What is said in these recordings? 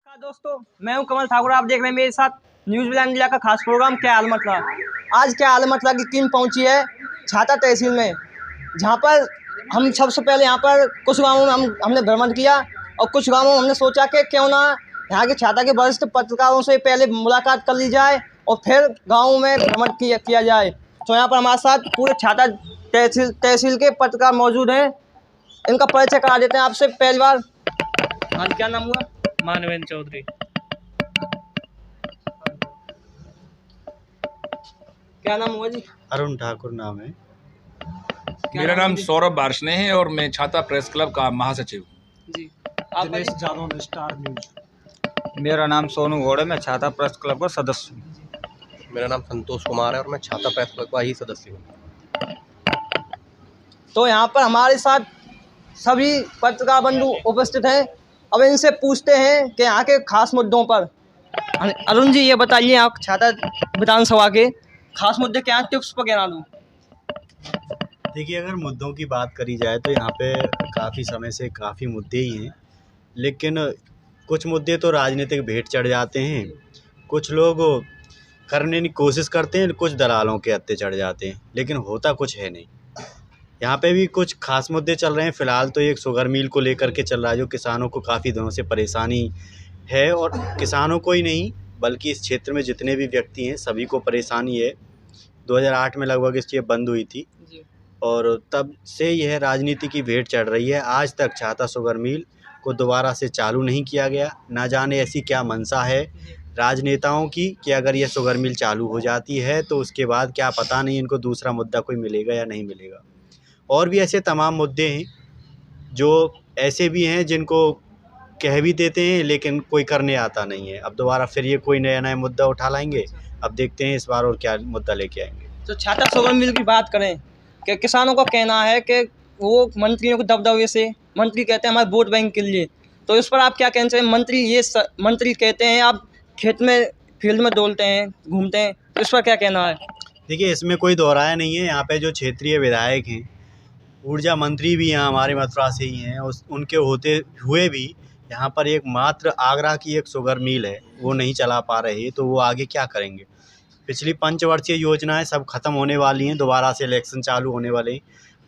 नमस्कार दोस्तों, मैं हूं कमल ठाकुर। आप देख रहे हैं मेरे साथ न्यूज़ विलान जिला का खास प्रोग्राम क्या आलमतला। आज क्या आलमतला की टीम पहुंची है छाता तहसील में, जहां पर हम सबसे पहले यहां पर कुछ गांवों में हमने भ्रमण किया और कुछ गांवों में हमने सोचा कि क्यों ना यहाँ के छाता के वरिष्ठ पत्रकारों से पहले मुलाकात कर ली जाए और फिर गाँव में भ्रमण किया जाए। तो यहाँ पर हमारे साथ पूरे छाता तहसील के पत्रकार मौजूद हैं। इनका परिचय करा देते हैं आपसे। पहली बार, हाँ, क्या नाम हुआ? मानवेंद्र चौधरी। क्या नाम हुआ जी? अरुण ठाकुर नाम है। मेरा नाम सौरभ बार्शने है और मैं छाता प्रेस क्लब का महासचिव जी। आप स्टार न्यूज। मेरा नाम सोनू घोड़े, मैं छाता प्रेस क्लब का सदस्य हूँ। मेरा नाम संतोष कुमार है और मैं छाता प्रेस क्लब का ही सदस्य हूँ। तो यहाँ पर हमारे साथ सभी पत्रकार बंधु उपस्थित हैं। अब इनसे पूछते हैं कि यहाँ के खास मुद्दों पर। अरुण जी, ये बताइए, आप छाता विधानसभा के खास मुद्दे क्या हैं, टिप्स पर कहना दूँ? देखिए, अगर मुद्दों की बात करी जाए तो यहाँ पे काफ़ी समय से काफ़ी मुद्दे ही हैं, लेकिन कुछ मुद्दे तो राजनीतिक भेंट चढ़ जाते हैं, कुछ लोग करने की कोशिश करते हैं, कुछ दलालों के हत्थे चढ़ जाते हैं, लेकिन होता कुछ है नहीं। यहाँ पे भी कुछ खास मुद्दे चल रहे हैं। फ़िलहाल तो एक शुगर मिल को लेकर के चल रहा है, जो किसानों को काफ़ी दिनों से परेशानी है, और किसानों को ही नहीं बल्कि इस क्षेत्र में जितने भी व्यक्ति हैं सभी को परेशानी है। 2008 में लगभग इसकी बंद हुई थी और तब से यह राजनीति की भेंट चढ़ रही है। आज तक छाता शुगर मिल को दोबारा से चालू नहीं किया गया। ना जाने ऐसी क्या मंशा है राजनेताओं की कि अगर यह शुगर मिल चालू हो जाती है तो उसके बाद क्या पता नहीं इनको दूसरा मुद्दा कोई मिलेगा या नहीं मिलेगा। और भी ऐसे तमाम मुद्दे हैं जो ऐसे भी हैं जिनको कह भी देते हैं लेकिन कोई करने आता नहीं है। अब दोबारा फिर ये कोई नया मुद्दा उठा लाएंगे। अब देखते हैं इस बार और क्या मुद्दा लेके आएंगे। तो छाता शुगर मिल की बात करें कि किसानों का कहना है कि वो मंत्रियों के दबदबे से, मंत्री कहते हैं हमारे वोट बैंक के लिए, तो इस पर आप क्या कहना चाहिए? मंत्री कहते हैं आप खेत में फील्ड में डोलते हैं, घूमते हैं, तो इस पर क्या कहना है? देखिए, इसमें कोई दोहराया नहीं है। यहाँ पे जो क्षेत्रीय विधायक हैं, ऊर्जा मंत्री भी यहाँ हमारे मथुरा से ही हैं, उनके होते हुए भी यहाँ पर एक मात्र आगरा की एक शुगर मिल है, वो नहीं चला पा रहे, तो वो आगे क्या करेंगे? पिछली पंचवर्षीय योजनाएं सब खत्म होने वाली हैं, दोबारा से इलेक्शन चालू होने वाले हैं।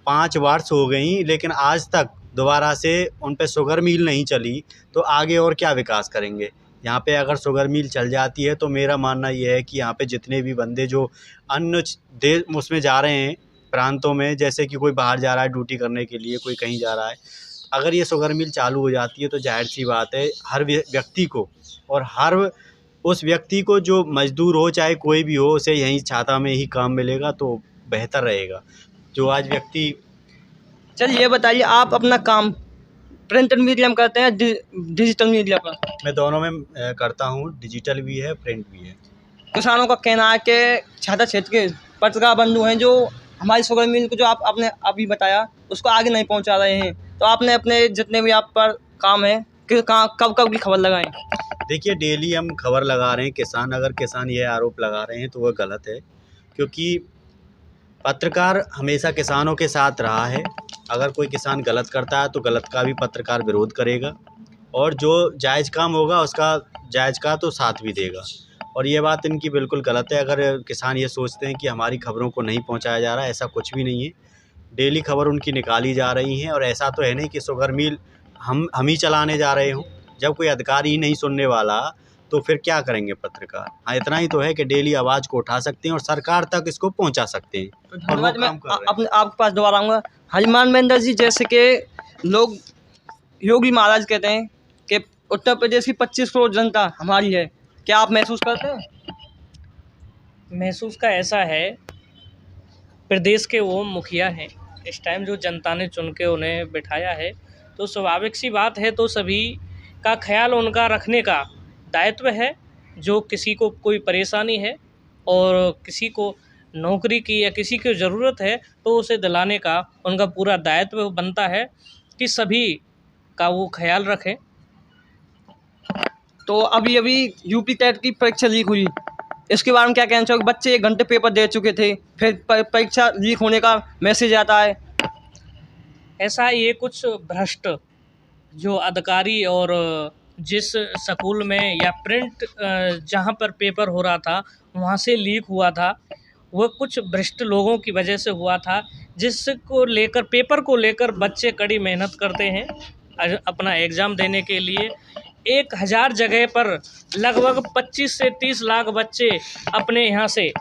5 वर्ष हो गई लेकिन आज तक दोबारा से उन पे शुगर मिल नहीं चली, तो आगे और क्या विकास करेंगे? यहाँ पे अगर शुगर मिल चल जाती है तो मेरा मानना ये है कि यहाँ पे जितने भी बंदे जो अन्य देश उसमें जा रहे हैं प्रांतों में, जैसे कि कोई बाहर जा रहा है ड्यूटी करने के लिए, कोई कहीं जा रहा है, अगर ये शुगर मिल चालू हो जाती है तो जाहिर सी बात है हर व्यक्ति को, और हर उस व्यक्ति को जो मजदूर हो चाहे कोई भी हो, उसे यहीं छाता में ही काम मिलेगा तो बेहतर रहेगा। जो आज व्यक्ति चलिए, ये बताइए, आप अपना काम प्रिंट मीडिया में करते हैं डिजिटल मीडिया पर? मैं दोनों में करता हूँ, डिजिटल भी है, प्रिंट भी है। किसानों का कहना है कि छाता क्षेत्र के पत्रकार बंधु हैं जो हमारी शुगर मिल को, जो आपने अभी बताया, उसको आगे नहीं पहुंचा रहे हैं, तो आपने अपने जितने भी आप पर काम है कि कब कब की खबर लगाएं? देखिए, डेली हम खबर लगा रहे हैं। अगर किसान ये आरोप लगा रहे हैं तो वह गलत है, क्योंकि पत्रकार हमेशा किसानों के साथ रहा है। अगर कोई किसान गलत करता है तो गलत का भी पत्रकार विरोध करेगा, और जो जायज़ काम होगा उसका जायज़ का तो साथ भी देगा। और ये बात इनकी बिल्कुल गलत है। अगर किसान ये सोचते हैं कि हमारी खबरों को नहीं पहुंचाया जा रहा है, ऐसा कुछ भी नहीं है। डेली खबर उनकी निकाली जा रही हैं, और ऐसा तो है नहीं कि शुगर मिल हम ही चलाने जा रहे हों। जब कोई अधिकारी ही नहीं सुनने वाला तो फिर क्या करेंगे पत्रकार? हाँ, इतना ही तो है कि डेली आवाज़ को उठा सकते हैं और सरकार तक इसको पहुंचा सकते हैं। तो धन्यवाद। मैं अपने आपके पास दोबारा आऊँगा। हनुमान महेंद्र जी, जैसे कि लोग योगी महाराज कहते हैं कि उत्तर प्रदेश की 25 करोड़ जनता हमारी है, क्या आप महसूस करते हैं? महसूस का ऐसा है, प्रदेश के वो मुखिया हैं, इस टाइम जो जनता ने चुन के उन्हें बिठाया है, तो स्वाभाविक सी बात है, तो सभी का ख्याल उनका रखने का दायित्व है। जो किसी को कोई परेशानी है और किसी को नौकरी की या किसी की ज़रूरत है तो उसे दिलाने का उनका पूरा दायित्व बनता है कि सभी का वो ख्याल रखें। तो अभी यूपी टेट की परीक्षा लीक हुई, इसके बारे में क्या कहना चाहोगे? बच्चे 1 घंटे पेपर दे चुके थे, फिर परीक्षा लीक होने का मैसेज आता है। ऐसा ये कुछ भ्रष्ट जो अधिकारी और जिस स्कूल में या प्रिंट जहाँ पर पेपर हो रहा था वहाँ से लीक हुआ था, वह कुछ भ्रष्ट लोगों की वजह से हुआ था, जिसको लेकर पेपर को लेकर बच्चे कड़ी मेहनत करते हैं अपना एग्ज़ाम देने के लिए। 1000 जगह पर लगभग 25 से 30 लाख बच्चे अपने यहाँ से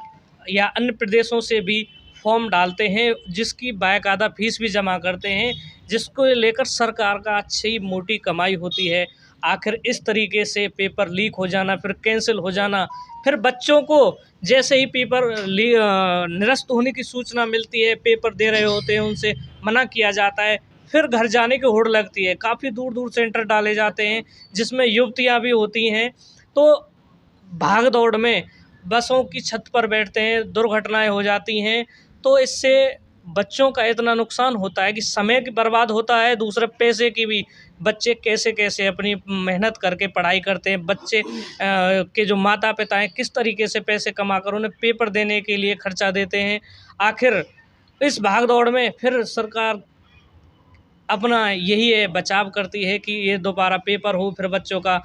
या अन्य प्रदेशों से भी फॉर्म डालते हैं, जिसकी बाकायदा फीस भी जमा करते हैं, जिसको लेकर सरकार का अच्छी मोटी कमाई होती है। आखिर इस तरीके से पेपर लीक हो जाना, फिर कैंसिल हो जाना, फिर बच्चों को जैसे ही पेपर निरस्त होने की सूचना मिलती है, पेपर दे रहे होते हैं, उनसे मना किया जाता है, फिर घर जाने की होड़ लगती है। काफ़ी दूर दूर सेंटर डाले जाते हैं जिसमें युवतियां भी होती हैं, तो भाग दौड़ में बसों की छत पर बैठते हैं, दुर्घटनाएं हो जाती हैं। तो इससे बच्चों का इतना नुकसान होता है कि समय की बर्बाद होता है, दूसरे पैसे की भी। बच्चे कैसे कैसे अपनी मेहनत करके पढ़ाई करते हैं, बच्चे के जो माता पिता हैं किस तरीके से पैसे कमा कर उन्हें पेपर देने के लिए खर्चा देते हैं। आखिर इस भाग दौड़ में फिर सरकार अपना यही है बचाव करती है कि ये दोबारा पेपर हो, फिर बच्चों का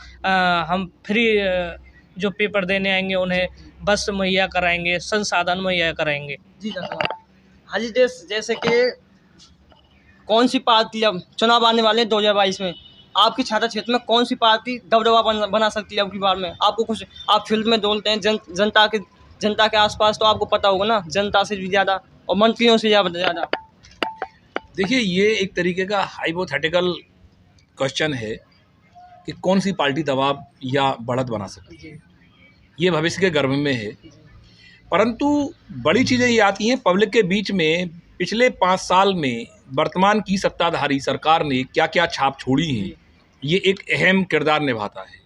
हम फ्री जो पेपर देने आएंगे उन्हें बस मुहैया कराएंगे, संसाधन मुहैया कराएंगे। जी धन्यवाद। हाजी जैसे कि कौन सी पार्टी, अब चुनाव आने वाले हैं 2022 में, आपकी छाता क्षेत्र में कौन सी पार्टी दबदबा बना सकती है अब की बार में? आपको कुछ, आप फील्ड में डोलते हैं, जनता के आसपास, तो आपको पता होगा ना, जनता से भी ज़्यादा और मंत्रियों से ज़्यादा। देखिए, ये एक तरीके का हाइपोथेटिकल क्वेश्चन है कि कौन सी पार्टी दबाव या बढ़त बना सकती है, ये भविष्य के गर्भ में है। परंतु बड़ी चीज़ें ये आती हैं पब्लिक के बीच में। पिछले 5 साल में वर्तमान की सत्ताधारी सरकार ने क्या क्या छाप छोड़ी है, ये एक अहम किरदार निभाता है।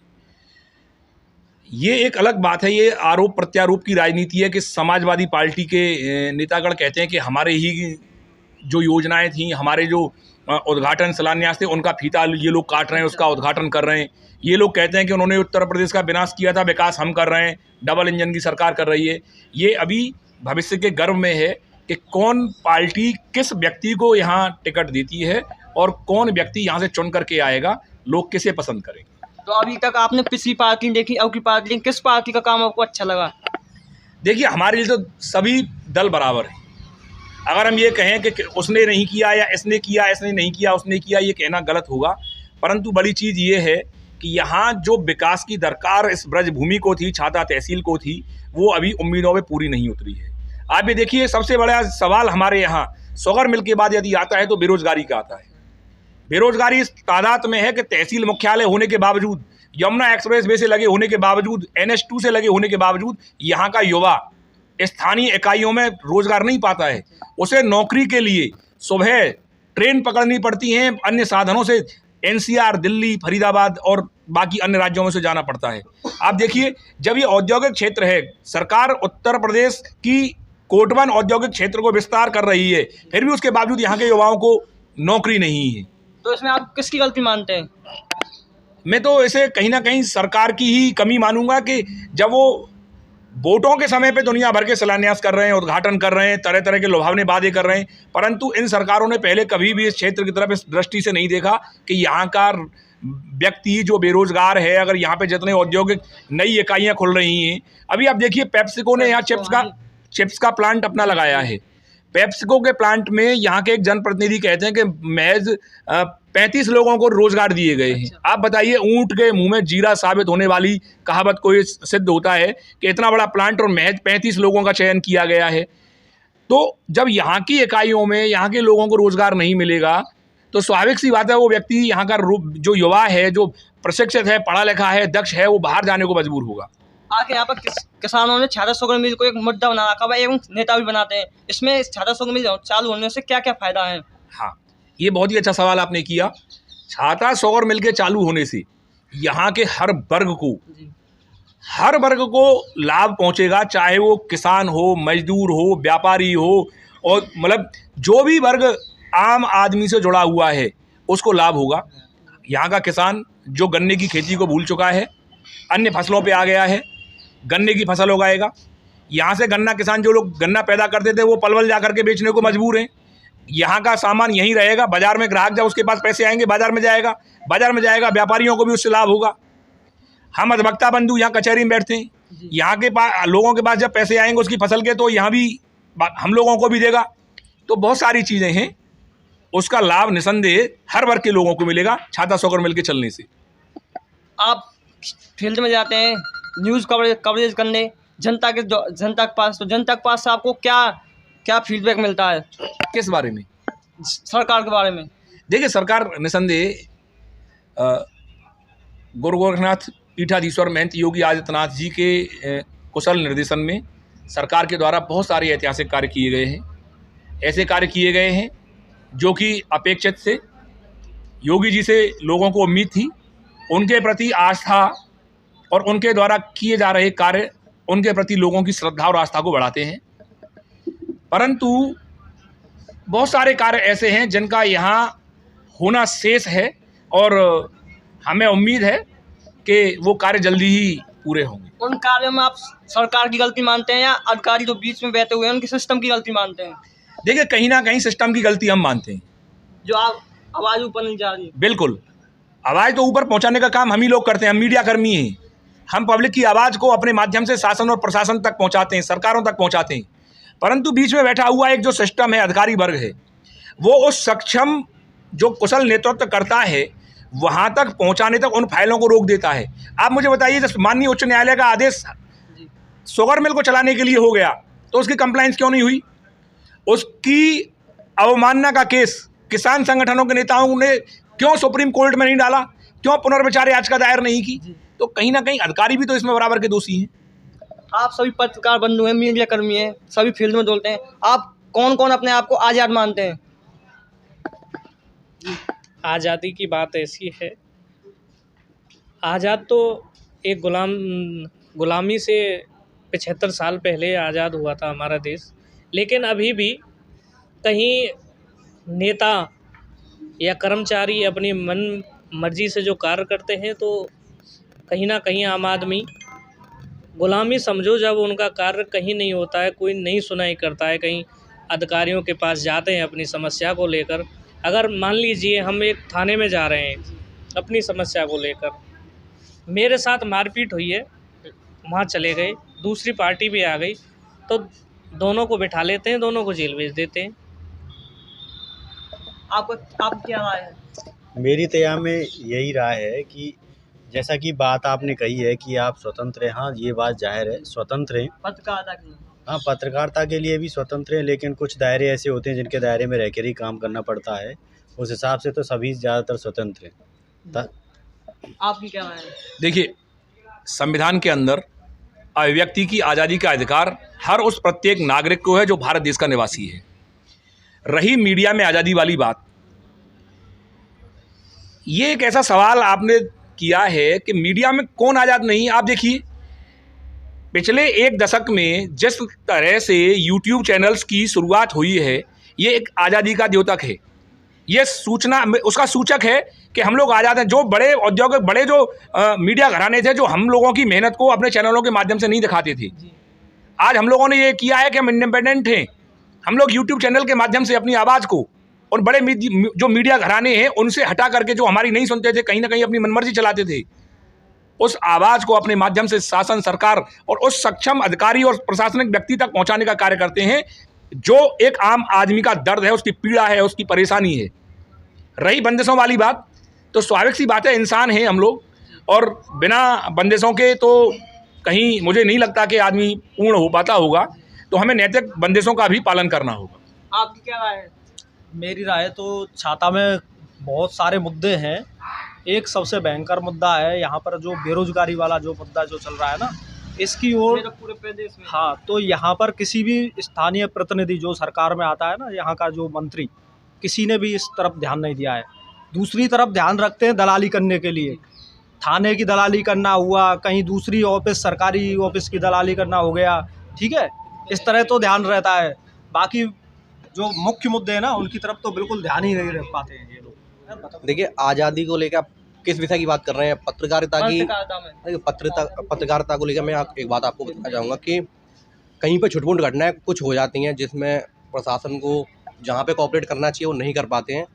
ये एक अलग बात है, ये आरोप प्रत्यारोप की राजनीति है कि समाजवादी पार्टी के नेतागण कहते हैं कि हमारे ही जो योजनाएं थी, हमारे जो उद्घाटन शिलान्यास थे, उनका फीता ये लोग काट रहे हैं, उसका उद्घाटन कर रहे हैं। ये लोग कहते हैं कि उन्होंने उत्तर प्रदेश का विनाश किया था, विकास हम कर रहे हैं, डबल इंजन की सरकार कर रही है। ये अभी भविष्य के गर्भ में है कि कौन पार्टी किस व्यक्ति को यहाँ टिकट देती है और कौन व्यक्ति यहाँ से चुन करके आएगा, लोग किसे पसंद करेंगे। तो अभी तक आपने पिछली पार्टी देखी, अब की पार्टी, किस पार्टी का काम आपको अच्छा लगा? देखिए, हमारे लिए तो सभी दल बराबर हैं। अगर हम ये कहें कि उसने नहीं किया या इसने किया, इसने नहीं किया उसने किया, ये कहना गलत होगा। परंतु बड़ी चीज़ ये है कि यहाँ जो विकास की दरकार इस ब्रजभूमि को थी, छाता तहसील को थी, वो अभी उम्मीदों में पूरी नहीं उतरी है। आप ये देखिए, सबसे बड़ा सवाल हमारे यहाँ शुगर मिल के बाद यदि आता है तो बेरोजगारी का आता है। बेरोजगारी इस तादाद में है कि तहसील मुख्यालय होने के बावजूद, यमुना एक्सप्रेस वे से लगे होने के बावजूद, NH2 से लगे होने के बावजूद, यहाँ का युवा स्थानीय इकाइयों में रोजगार नहीं पाता है। उसे नौकरी के लिए सुबह ट्रेन पकड़नी पड़ती हैं, अन्य साधनों से NCR, दिल्ली, फरीदाबाद और बाकी अन्य राज्यों में से जाना पड़ता है। आप देखिए, जब ये औद्योगिक क्षेत्र है, सरकार उत्तर प्रदेश की कोटवन औद्योगिक क्षेत्र को विस्तार कर रही है, फिर भी उसके बावजूद यहाँ के युवाओं को नौकरी नहीं है। तो इसमें आप किसकी गलती मानते हैं? मैं तो इसे कहीं ना कहीं सरकार की ही कमी मानूंगा कि जब वो वोटों के समय पे दुनिया भर के शिलान्यास कर रहे हैं, उद्घाटन कर रहे हैं, तरह तरह के लुभावने वादे कर रहे हैं, परंतु इन सरकारों ने पहले कभी भी इस क्षेत्र की तरफ इस दृष्टि से नहीं देखा कि यहाँ का व्यक्ति जो बेरोजगार है, अगर यहाँ पे जितने औद्योगिक नई इकाइयाँ खुल रही हैं, अभी आप देखिए पेप्सिको ने यहाँ चिप्स का प्लांट अपना लगाया है। पेप्सिको के प्लांट में यहाँ के एक जनप्रतिनिधि कहते हैं कि महज 35 लोगों को रोजगार दिए गए हैं। आप बताइए, ऊंट के मुंह में जीरा साबित होने वाली कहावत को ये सिद्ध होता है कि इतना बड़ा प्लांट और महज 35 लोगों का चयन किया गया है। तो जब यहाँ की इकाइयों में यहाँ के लोगों को रोजगार नहीं मिलेगा तो स्वाभाविक सी बात है वो व्यक्ति यहाँ का जो युवा है, जो प्रशिक्षित है, पढ़ा लिखा है, दक्ष है, वो बाहर जाने को मजबूर होगा। आके यहाँ पर किसानों ने छाता शुगर मिल को एक मुद्दा बना रखा है एवं नेता भी बनाते हैं। इसमें छाता शुगर मिल चालू होने से क्या क्या फायदा है? हाँ, ये बहुत ही अच्छा सवाल आपने किया। छाता शुगर मिल के चालू होने से यहाँ के हर वर्ग को लाभ पहुँचेगा, चाहे वो किसान हो, मजदूर हो, व्यापारी हो, और मतलब जो भी वर्ग आम आदमी से जुड़ा हुआ है उसको लाभ होगा। यहाँ का किसान जो गन्ने की खेती को भूल चुका है, अन्य फसलों पे आ गया है, गन्ने की फसल उगाएगा। यहाँ से गन्ना किसान, जो लोग गन्ना पैदा करते थे, वो पलवल जा करके बेचने को मजबूर हैं। यहाँ का सामान यहीं रहेगा, बाजार में ग्राहक जब उसके पास पैसे आएंगे बाजार में जाएगा, व्यापारियों को भी उससे लाभ होगा। हम अधिवक्ता बंधु यहाँ कचहरी में बैठते हैं, यहाँ के पास लोगों के पास जब पैसे आएंगे उसकी फसल के, तो यहाँ भी हम लोगों को भी देगा। तो बहुत सारी चीज़ें हैं, उसका लाभ निसंदेह हर वर्ग के लोगों को मिलेगा छाता सोकर मिल के चलने से। आप फील्ड में जाते हैं न्यूज़ कवरेज करने जनता के पास, तो जनता के पास से आपको क्या फीडबैक मिलता है किस बारे में? सरकार के बारे में? देखिए, सरकार निसंदेह गुरु गोरखनाथ पीठाधीश्वर महंत योगी आदित्यनाथ जी के कुशल निर्देशन में सरकार के द्वारा बहुत सारे ऐतिहासिक कार्य किए गए हैं। ऐसे कार्य किए गए हैं जो कि अपेक्षित से योगी जी से लोगों को उम्मीद थी, उनके प्रति आस्था और उनके द्वारा किए जा रहे कार्य उनके प्रति लोगों की श्रद्धा और आस्था को बढ़ाते हैं। परंतु बहुत सारे कार्य ऐसे हैं जिनका यहाँ होना शेष है और हमें उम्मीद है कि वो कार्य जल्दी ही पूरे होंगे। उन कार्यों में आप सरकार की गलती मानते हैं या अधिकारी जो बीच में बैठे हुए हैं उनके सिस्टम की गलती मानते हैं? देखिए, कहीं ना कहीं सिस्टम की गलती हम मानते हैं। जो आप आवाज़ ऊपर नहीं जा रही? बिल्कुल, आवाज़ तो ऊपर पहुंचाने का काम हम ही लोग करते हैं, हम मीडिया कर्मी हैं। हम पब्लिक की आवाज़ को अपने माध्यम से शासन और प्रशासन तक पहुंचाते हैं, सरकारों तक पहुंचाते हैं। परंतु बीच में बैठा हुआ एक जो सिस्टम है, अधिकारी वर्ग है, वो उस सक्षम जो कुशल नेतृत्व करता है वहाँ तक पहुँचाने तक उन फाइलों को रोक देता है। आप मुझे बताइए, जब माननीय उच्च न्यायालय का आदेश शुगर मिल को चलाने के लिए हो गया तो उसकी कंप्लाइंस क्यों नहीं हुई? उसकी अवमानना का केस किसान संगठनों के नेताओं ने क्यों सुप्रीम कोर्ट में नहीं डाला? क्यों पुनर्विचार याचिका दायर नहीं की? तो कहीं ना कहीं अधिकारी भी तो इसमें बराबर के दोषी हैं। आप सभी पत्रकार बंधु हैं, मीडिया कर्मी हैं, सभी फील्ड में बोलते हैं, आप कौन कौन अपने आप को आज़ाद मानते हैं? आज़ादी की बात ऐसी है, आज़ाद तो एक गुलामी से 75 साल पहले आज़ाद हुआ था हमारा देश, लेकिन अभी भी कहीं नेता या कर्मचारी अपनी मन मर्जी से जो कार्य करते हैं तो कहीं ना कहीं आम आदमी गुलामी समझो जब उनका कार्य कहीं नहीं होता है, कोई नहीं सुनाई करता है, कहीं अधिकारियों के पास जाते हैं अपनी समस्या को लेकर। अगर मान लीजिए हम एक थाने में जा रहे हैं अपनी समस्या को लेकर, मेरे साथ मारपीट हुई है, वहाँ चले गए, दूसरी पार्टी भी आ गई तो दोनों को बिठा लेते हैं, दोनों को जेल भेज देते हैं। आप क्या राय है? मेरी तो यहाँ में यही राय है कि जैसा कि बात आपने कही है कि आप स्वतंत्र हैं, हाँ ये बात जाहिर है, स्वतंत्र हैं। पत्रकारिता के लिए? हाँ, पत्रकारिता के लिए भी स्वतंत्र हैं, लेकिन कुछ दायरे ऐसे होते हैं जिनके दायरे में रहकर ही काम करना पड़ता है। उस हिसाब से तो सभी ज़्यादातर स्वतंत्र हैं। आपकी क्या राय है? देखिए, संविधान के अंदर अभिव्यक्ति की आज़ादी का अधिकार हर उस प्रत्येक नागरिक को है जो भारत देश का निवासी है। रही मीडिया में आज़ादी वाली बात, ये एक ऐसा सवाल आपने किया है कि मीडिया में कौन आज़ाद नहीं। आप देखिए, पिछले एक दशक में जिस तरह से यूट्यूब चैनल्स की शुरुआत हुई है, ये एक आज़ादी का द्योतक है। ये सूचना उसका सूचक है कि हम लोग आज़ाद हैं। जो बड़े औद्योगिक बड़े जो मीडिया घराने थे जो हम लोगों की मेहनत को अपने चैनलों के माध्यम से नहीं दिखाते थे, आज हम लोगों ने ये किया है कि हम इंडिपेंडेंट हैं। हम लोग यूट्यूब चैनल के माध्यम से अपनी आवाज़ को और बड़े जो मीडिया घराने हैं उनसे हटा करके जो हमारी नहीं सुनते थे, कहीं ना कहीं अपनी मनमर्जी चलाते थे, उस आवाज़ को अपने माध्यम से शासन, सरकार और उस सक्षम अधिकारी और प्रशासनिक व्यक्ति तक पहुंचाने का कार्य करते हैं जो एक आम आदमी का दर्द है, उसकी पीड़ा है, उसकी परेशानी है। रही बंदिशों वाली बात, तो स्वाभाविक सी बात है, इंसान हैं हम लोग और बिना बंदिशों के तो कहीं मुझे नहीं लगता कि आदमी पूर्ण हो पाता होगा। तो हमें नैतिक बंदिशों का भी पालन करना होगा। आपकी क्या राय है? मेरी राय तो छाता में बहुत सारे मुद्दे हैं। एक सबसे भयंकर मुद्दा है यहाँ पर जो बेरोजगारी वाला जो मुद्दा जो चल रहा है ना, इसकी ओर पूरे प्रदेश में। हाँ, तो यहाँ पर किसी भी स्थानीय प्रतिनिधि जो सरकार में आता है ना, यहाँ का जो मंत्री, किसी ने भी इस तरफ ध्यान नहीं दिया है। दूसरी तरफ ध्यान रखते हैं दलाली करने के लिए, थाने की दलाली करना हुआ, कहीं दूसरी ऑफिस सरकारी ऑफिस की दलाली करना हो गया, ठीक है, इस तरह तो ध्यान रहता है। बाकी जो मुख्य मुद्दे हैं ना, उनकी तरफ तो बिल्कुल ध्यान ही नहीं रख पाते हैं ये लोग। देखिए, आज़ादी को लेकर आप किस विषय की बात कर रहे हैं? पत्रकारिता की। देखिए, पत्रकारिता को लेकर मैं एक बात आपको बताना चाहूँगा कि कहीं पर छोटी मोटी घटनाएं कुछ हो जाती हैं जिसमें प्रशासन को जहाँ पे कोऑपरेट करना चाहिए वो नहीं कर पाते हैं।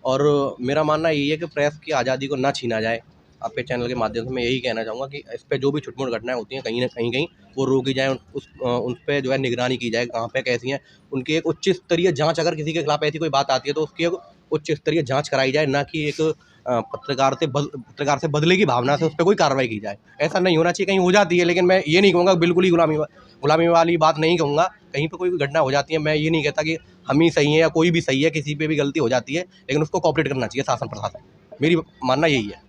और मेरा मानना यही है कि प्रेस की आज़ादी को ना छीना जाए। आपके चैनल के माध्यम से मैं यही कहना चाहूँगा कि इस पे जो भी छोटी-मोटी घटनाएँ होती हैं कहीं न कहीं वो रोकी जाए, उन पे जो है निगरानी की जाए, कहाँ पे कैसी हैं। उनकी एक उच्च स्तरीय जाँच, अगर किसी के खिलाफ ऐसी कोई बात आती है तो उसकी एक उच्च स्तरीय जाँच कराई जाए, ना कि एक पत्रकार से बदले की भावना से उस पे कोई कार्रवाई की जाए। ऐसा नहीं होना चाहिए, कहीं हो जाती है, लेकिन मैं ये नहीं कहूँगा बिल्कुल ही गुलामी वाली बात नहीं कहूँगा। कहीं पे कोई भी घटना हो जाती है, मैं ये नहीं कहता कि हम ही सही हैं या कोई भी सही है, किसी पे भी गलती हो जाती है, लेकिन उसको कोऑपरेट करना चाहिए शासन प्रशासन। मेरी मानना यही है।